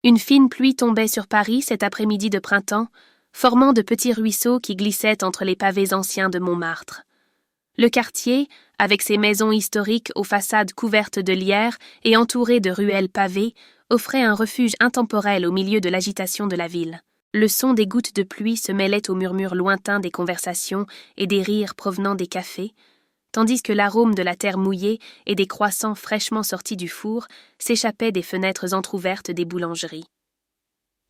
Une fine pluie tombait sur Paris cet après-midi de printemps, formant de petits ruisseaux qui glissaient entre les pavés anciens de Montmartre. Le quartier, avec ses maisons historiques aux façades couvertes de lierre et entourées de ruelles pavées, offrait un refuge intemporel au milieu de l'agitation de la ville. Le son des gouttes de pluie se mêlait aux murmures lointains des conversations et des rires provenant des cafés, tandis que l'arôme de la terre mouillée et des croissants fraîchement sortis du four s'échappait des fenêtres entr'ouvertes des boulangeries.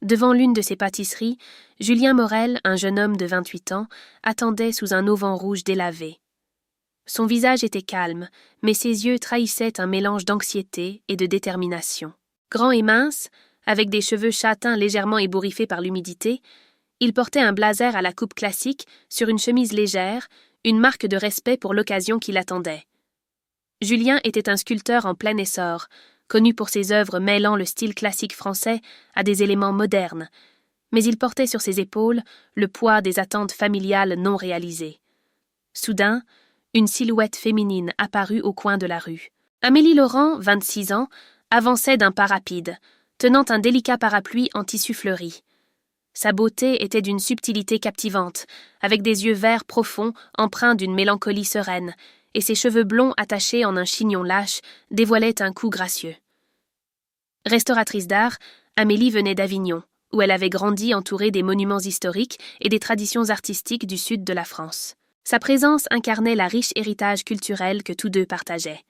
Devant l'une de ces pâtisseries, Julien Morel, un jeune homme de 28 ans, attendait sous un auvent rouge délavé. Son visage était calme, mais ses yeux trahissaient un mélange d'anxiété et de détermination. Grand et mince, avec des cheveux châtains légèrement ébouriffés par l'humidité, il portait un blazer à la coupe classique sur une chemise légère, une marque de respect pour l'occasion qui l'attendait. Julien était un sculpteur en plein essor, connu pour ses œuvres mêlant le style classique français à des éléments modernes, mais il portait sur ses épaules le poids des attentes familiales non réalisées. Soudain, une silhouette féminine apparut au coin de la rue. Amélie Laurent, 26 ans, avançait d'un pas rapide, tenant un délicat parapluie en tissu fleuri. Sa beauté était d'une subtilité captivante, avec des yeux verts profonds empreints d'une mélancolie sereine, et ses cheveux blonds attachés en un chignon lâche dévoilaient un cou gracieux. Restauratrice d'art, Amélie venait d'Avignon, où elle avait grandi entourée des monuments historiques et des traditions artistiques du sud de la France. Sa présence incarnait la riche héritage culturel que tous deux partageaient.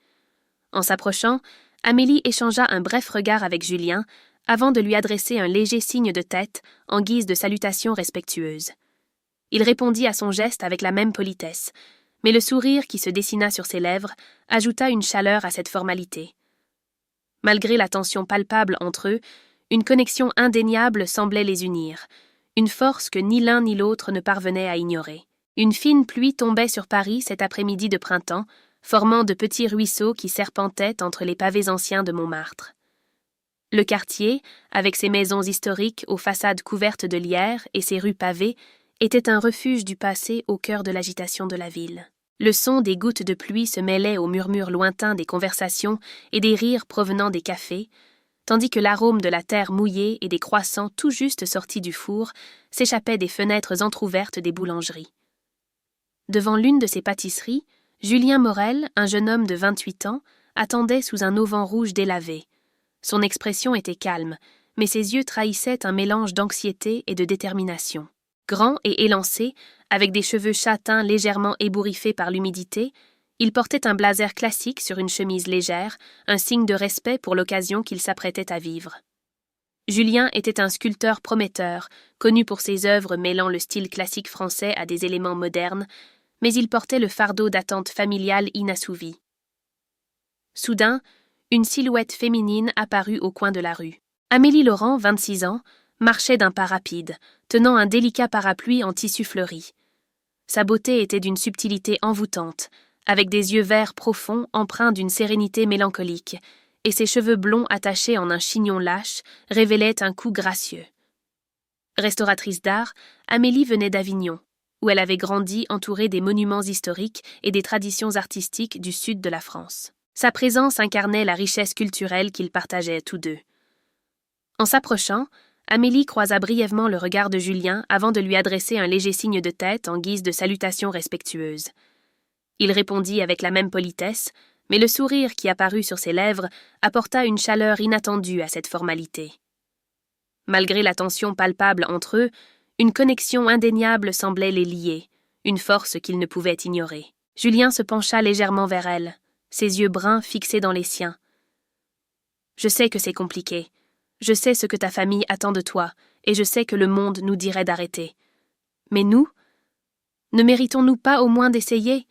En s'approchant, Amélie échangea un bref regard avec Julien, avant de lui adresser un léger signe de tête en guise de salutation respectueuse. Il répondit à son geste avec la même politesse, mais le sourire qui se dessina sur ses lèvres ajouta une chaleur à cette formalité. Malgré la tension palpable entre eux, une connexion indéniable semblait les unir, une force que ni l'un ni l'autre ne parvenait à ignorer. Une fine pluie tombait sur Paris cet après-midi de printemps, formant de petits ruisseaux qui serpentaient entre les pavés anciens de Montmartre. Le quartier, avec ses maisons historiques aux façades couvertes de lierre et ses rues pavées, était un refuge du passé au cœur de l'agitation de la ville. Le son des gouttes de pluie se mêlait aux murmures lointains des conversations et des rires provenant des cafés, tandis que l'arôme de la terre mouillée et des croissants tout juste sortis du four s'échappait des fenêtres entr'ouvertes des boulangeries. Devant l'une de ces pâtisseries, Julien Morel, un jeune homme de 28 ans, attendait sous un auvent rouge délavé. Son expression était calme, mais ses yeux trahissaient un mélange d'anxiété et de détermination. Grand et élancé, avec des cheveux châtains légèrement ébouriffés par l'humidité, il portait un blazer classique sur une chemise légère, un signe de respect pour l'occasion qu'il s'apprêtait à vivre. Julien était un sculpteur prometteur, connu pour ses œuvres mêlant le style classique français à des éléments modernes, mais il portait le fardeau d'attentes familiales inassouvies. Soudain, une silhouette féminine apparut au coin de la rue. Amélie Laurent, 26 ans, marchait d'un pas rapide, tenant un délicat parapluie en tissu fleuri. Sa beauté était d'une subtilité envoûtante, avec des yeux verts profonds empreints d'une sérénité mélancolique, et ses cheveux blonds attachés en un chignon lâche révélaient un cou gracieux. Restauratrice d'art, Amélie venait d'Avignon, où elle avait grandi entourée des monuments historiques et des traditions artistiques du sud de la France. Sa présence incarnait la richesse culturelle qu'ils partageaient tous deux. En s'approchant, Amélie croisa brièvement le regard de Julien avant de lui adresser un léger signe de tête en guise de salutation respectueuse. Il répondit avec la même politesse, mais le sourire qui apparut sur ses lèvres apporta une chaleur inattendue à cette formalité. Malgré la tension palpable entre eux, une connexion indéniable semblait les lier, une force qu'ils ne pouvaient ignorer. Julien se pencha légèrement vers elle, ses yeux bruns fixés dans les siens. « Je sais que c'est compliqué. Je sais ce que ta famille attend de toi, et je sais que le monde nous dirait d'arrêter. Mais nous, ne méritons-nous pas au moins d'essayer ?»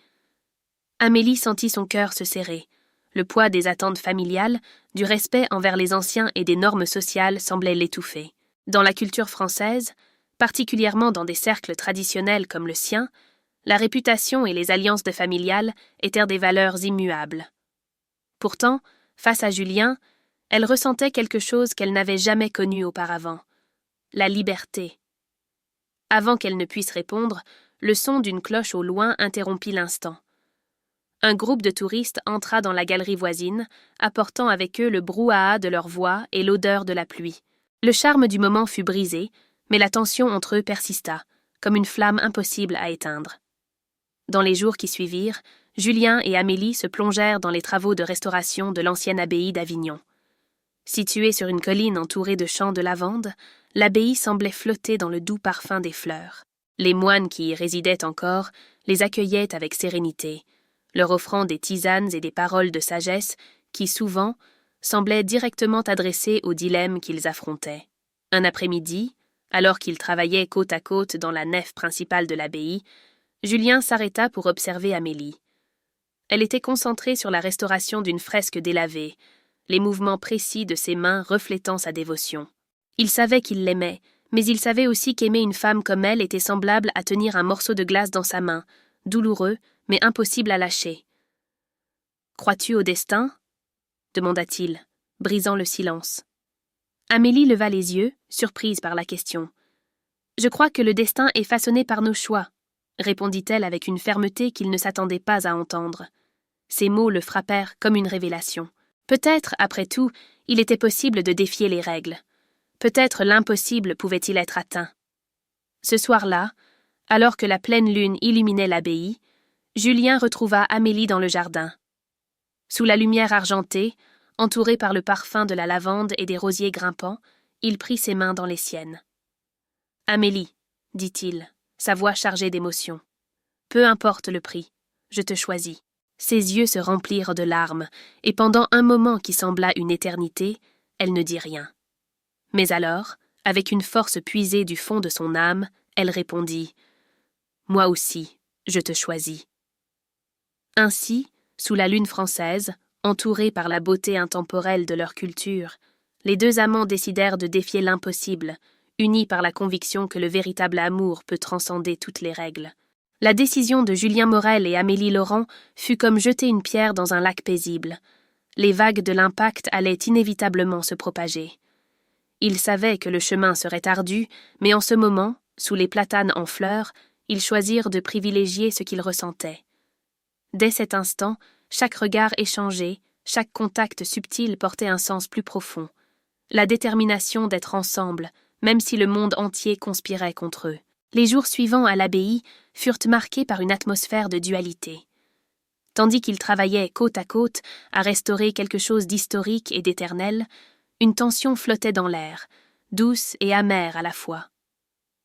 Amélie sentit son cœur se serrer. Le poids des attentes familiales, du respect envers les anciens et des normes sociales semblait l'étouffer. Dans la culture française, particulièrement dans des cercles traditionnels comme le sien, la réputation et les alliances de familiales étaient des valeurs immuables. Pourtant, face à Julien, elle ressentait quelque chose qu'elle n'avait jamais connu auparavant, la liberté. Avant qu'elle ne puisse répondre, le son d'une cloche au loin interrompit l'instant. Un groupe de touristes entra dans la galerie voisine, apportant avec eux le brouhaha de leurs voix et l'odeur de la pluie. Le charme du moment fut brisé, mais la tension entre eux persista, comme une flamme impossible à éteindre. Dans les jours qui suivirent, Julien et Amélie se plongèrent dans les travaux de restauration de l'ancienne abbaye d'Avignon. Située sur une colline entourée de champs de lavande, l'abbaye semblait flotter dans le doux parfum des fleurs. Les moines qui y résidaient encore les accueillaient avec sérénité, leur offrant des tisanes et des paroles de sagesse qui, souvent, semblaient directement adressées aux dilemmes qu'ils affrontaient. Un après-midi, alors qu'ils travaillaient côte à côte dans la nef principale de l'abbaye, Julien s'arrêta pour observer Amélie. Elle était concentrée sur la restauration d'une fresque délavée, les mouvements précis de ses mains reflétant sa dévotion. Il savait qu'il l'aimait, mais il savait aussi qu'aimer une femme comme elle était semblable à tenir un morceau de glace dans sa main, douloureux, mais impossible à lâcher. « Crois-tu au destin » demanda-t-il, brisant le silence. Amélie leva les yeux, surprise par la question. « Je crois que le destin est façonné par nos choix, » répondit-elle avec une fermeté qu'il ne s'attendait pas à entendre. Ces mots le frappèrent comme une révélation. Peut-être, après tout, il était possible de défier les règles. Peut-être l'impossible pouvait-il être atteint. Ce soir-là, alors que la pleine lune illuminait l'abbaye, Julien retrouva Amélie dans le jardin. Sous la lumière argentée, entouré par le parfum de la lavande et des rosiers grimpants, il prit ses mains dans les siennes. « Amélie, dit-il, sa voix chargée d'émotion. Peu importe le prix, je te choisis. » Ses yeux se remplirent de larmes, et pendant un moment qui sembla une éternité, elle ne dit rien. Mais alors, avec une force puisée du fond de son âme, elle répondit « Moi aussi, je te choisis. » Ainsi, sous la lune française, entourés par la beauté intemporelle de leur culture, les deux amants décidèrent de défier l'impossible, unis par la conviction que le véritable amour peut transcender toutes les règles. La décision de Julien Morel et Amélie Laurent fut comme jeter une pierre dans un lac paisible. Les vagues de l'impact allaient inévitablement se propager. Ils savaient que le chemin serait ardu, mais en ce moment, sous les platanes en fleurs, ils choisirent de privilégier ce qu'ils ressentaient. Dès cet instant, chaque regard échangé, chaque contact subtil portait un sens plus profond. La détermination d'être ensemble, même si le monde entier conspirait contre eux. Les jours suivants à l'abbaye furent marqués par une atmosphère de dualité. Tandis qu'ils travaillaient côte à côte à restaurer quelque chose d'historique et d'éternel, une tension flottait dans l'air, douce et amère à la fois.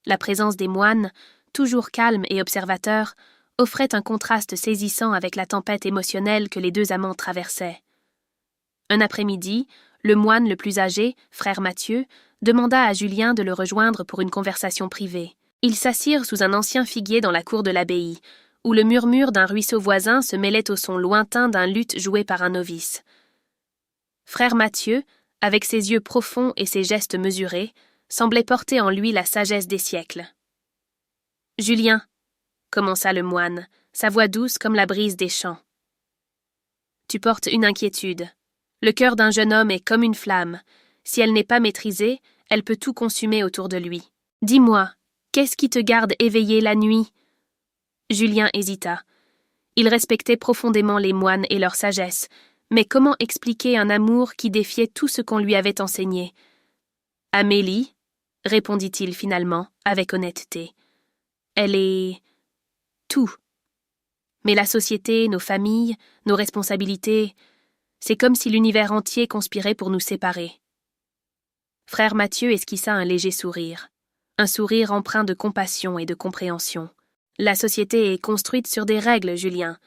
La présence des moines, toujours calmes et observateurs, offrait un contraste saisissant avec la tempête émotionnelle que les deux amants traversaient. Un après-midi, le moine le plus âgé, frère Mathieu, demanda à Julien de le rejoindre pour une conversation privée. Ils s'assirent sous un ancien figuier dans la cour de l'abbaye, où le murmure d'un ruisseau voisin se mêlait au son lointain d'un luth joué par un novice. Frère Mathieu, avec ses yeux profonds et ses gestes mesurés, semblait porter en lui la sagesse des siècles. « Julien, » commença le moine, sa voix douce comme la brise des champs. « Tu portes une inquiétude. Le cœur d'un jeune homme est comme une flamme. Si elle n'est pas maîtrisée, elle peut tout consumer autour de lui. Dis-moi, qu'est-ce qui te garde éveillé la nuit ?» Julien hésita. Il respectait profondément les moines et leur sagesse, mais comment expliquer un amour qui défiait tout ce qu'on lui avait enseigné ? « Amélie, » répondit-il finalement, avec honnêteté. « Elle est... tout. Mais la société, nos familles, nos responsabilités, c'est comme si l'univers entier conspirait pour nous séparer. » Frère Mathieu esquissa un léger sourire, un sourire empreint de compassion et de compréhension. La société est construite sur des règles, Julien,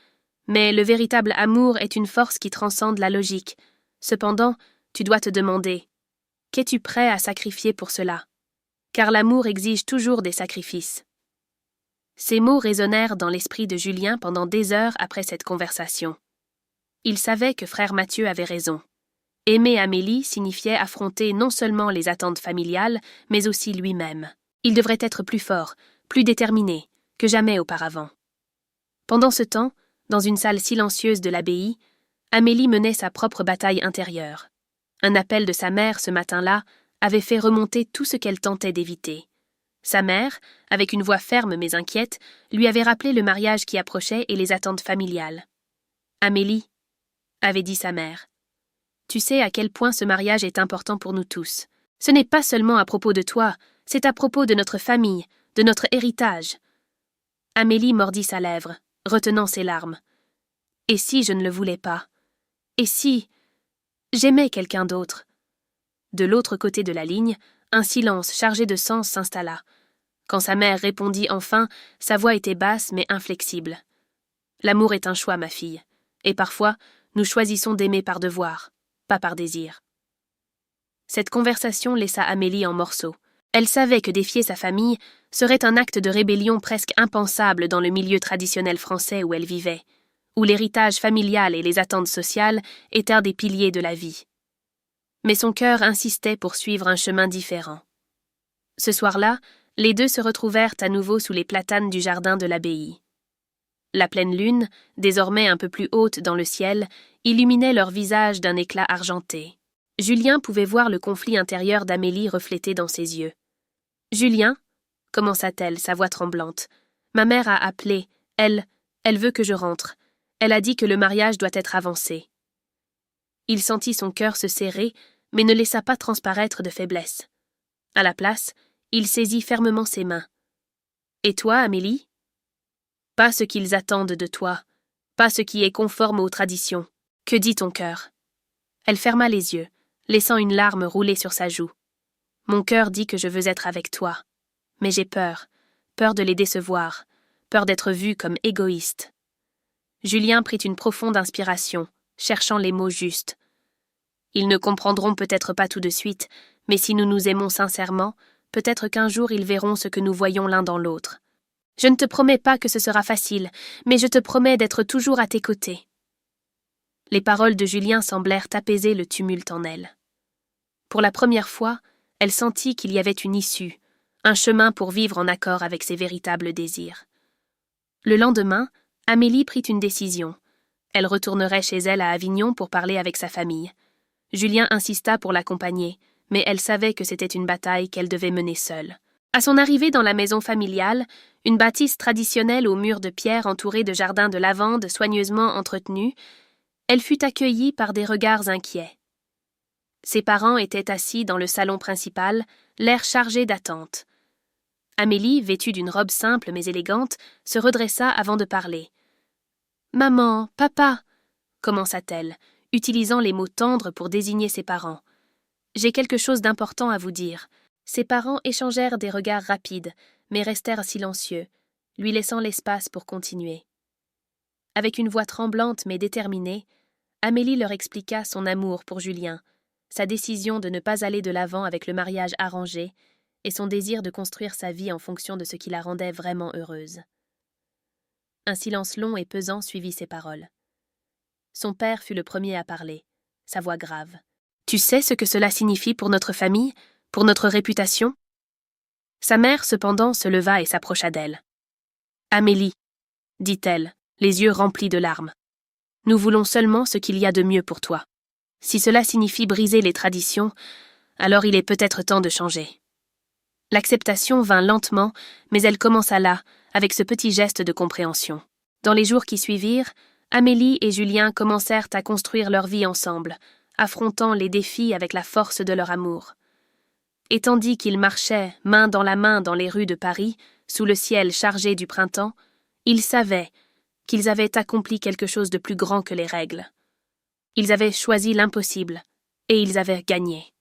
mais le véritable amour est une force qui transcende la logique. Cependant, tu dois te demander, qu'es-tu prêt à sacrifier pour cela ? Car l'amour exige toujours des sacrifices. Ces mots résonnèrent dans l'esprit de Julien pendant des heures après cette conversation. Il savait que frère Mathieu avait raison. Aimer Amélie signifiait affronter non seulement les attentes familiales, mais aussi lui-même. Il devrait être plus fort, plus déterminé, que jamais auparavant. Pendant ce temps, dans une salle silencieuse de l'abbaye, Amélie menait sa propre bataille intérieure. Un appel de sa mère ce matin-là avait fait remonter tout ce qu'elle tentait d'éviter. Sa mère, avec une voix ferme mais inquiète, lui avait rappelé le mariage qui approchait et les attentes familiales. « Amélie, » avait dit sa mère, « tu sais à quel point ce mariage est important pour nous tous. Ce n'est pas seulement à propos de toi, c'est à propos de notre famille, de notre héritage. » Amélie mordit sa lèvre, retenant ses larmes. « Et si je ne le voulais pas? Et si j'aimais quelqu'un d'autre? » De l'autre côté de la ligne, un silence chargé de sens s'installa. Quand sa mère répondit enfin, sa voix était basse mais inflexible. « L'amour est un choix, ma fille, et parfois, nous choisissons d'aimer par devoir, pas par désir. » Cette conversation laissa Amélie en morceaux. Elle savait que défier sa famille serait un acte de rébellion presque impensable dans le milieu traditionnel français où elle vivait, où l'héritage familial et les attentes sociales étaient un des piliers de la vie. Mais son cœur insistait pour suivre un chemin différent. Ce soir-là, les deux se retrouvèrent à nouveau sous les platanes du jardin de l'abbaye. La pleine lune, désormais un peu plus haute dans le ciel, illuminait leurs visages d'un éclat argenté. Julien pouvait voir le conflit intérieur d'Amélie reflété dans ses yeux. « Julien, » commença-t-elle, sa voix tremblante, « ma mère a appelé, elle veut que je rentre. Elle a dit que le mariage doit être avancé. » Il sentit son cœur se serrer, mais ne laissa pas transparaître de faiblesse. À la place, il saisit fermement ses mains. « Et toi, Amélie ? » « Pas ce qu'ils attendent de toi, pas ce qui est conforme aux traditions. Que dit ton cœur ?» Elle ferma les yeux, laissant une larme rouler sur sa joue. « Mon cœur dit que je veux être avec toi, mais j'ai peur de les décevoir, peur d'être vue comme égoïste. » Julien prit une profonde inspiration, cherchant les mots justes. « Ils ne comprendront peut-être pas tout de suite, mais si nous nous aimons sincèrement, peut-être qu'un jour ils verront ce que nous voyons l'un dans l'autre. Je ne te promets pas que ce sera facile, mais je te promets d'être toujours à tes côtés. » Les paroles de Julien semblèrent apaiser le tumulte en elle. Pour la première fois, elle sentit qu'il y avait une issue, un chemin pour vivre en accord avec ses véritables désirs. Le lendemain, Amélie prit une décision. Elle retournerait chez elle à Avignon pour parler avec sa famille. Julien insista pour l'accompagner, mais elle savait que c'était une bataille qu'elle devait mener seule. À son arrivée dans la maison familiale, une bâtisse traditionnelle aux murs de pierre entourée de jardins de lavande soigneusement entretenus, elle fut accueillie par des regards inquiets. Ses parents étaient assis dans le salon principal, l'air chargé d'attente. Amélie, vêtue d'une robe simple mais élégante, se redressa avant de parler. « Maman, papa » commença-t-elle, utilisant les mots tendres pour désigner ses parents. « J'ai quelque chose d'important à vous dire. » Ses parents échangèrent des regards rapides, mais restèrent silencieux, lui laissant l'espace pour continuer. Avec une voix tremblante mais déterminée, Amélie leur expliqua son amour pour Julien, sa décision de ne pas aller de l'avant avec le mariage arrangé et son désir de construire sa vie en fonction de ce qui la rendait vraiment heureuse. Un silence long et pesant suivit ces paroles. Son père fut le premier à parler, sa voix grave. « Tu sais ce que cela signifie pour notre famille ? Pour notre réputation ?» Sa mère, cependant, se leva et s'approcha d'elle. « Amélie, » dit-elle, les yeux remplis de larmes, « nous voulons seulement ce qu'il y a de mieux pour toi. Si cela signifie briser les traditions, alors il est peut-être temps de changer. » L'acceptation vint lentement, mais elle commença là, avec ce petit geste de compréhension. Dans les jours qui suivirent, Amélie et Julien commencèrent à construire leur vie ensemble, affrontant les défis avec la force de leur amour. Et tandis qu'ils marchaient main dans les rues de Paris, sous le ciel chargé du printemps, ils savaient qu'ils avaient accompli quelque chose de plus grand que les règles. Ils avaient choisi l'impossible, et ils avaient gagné.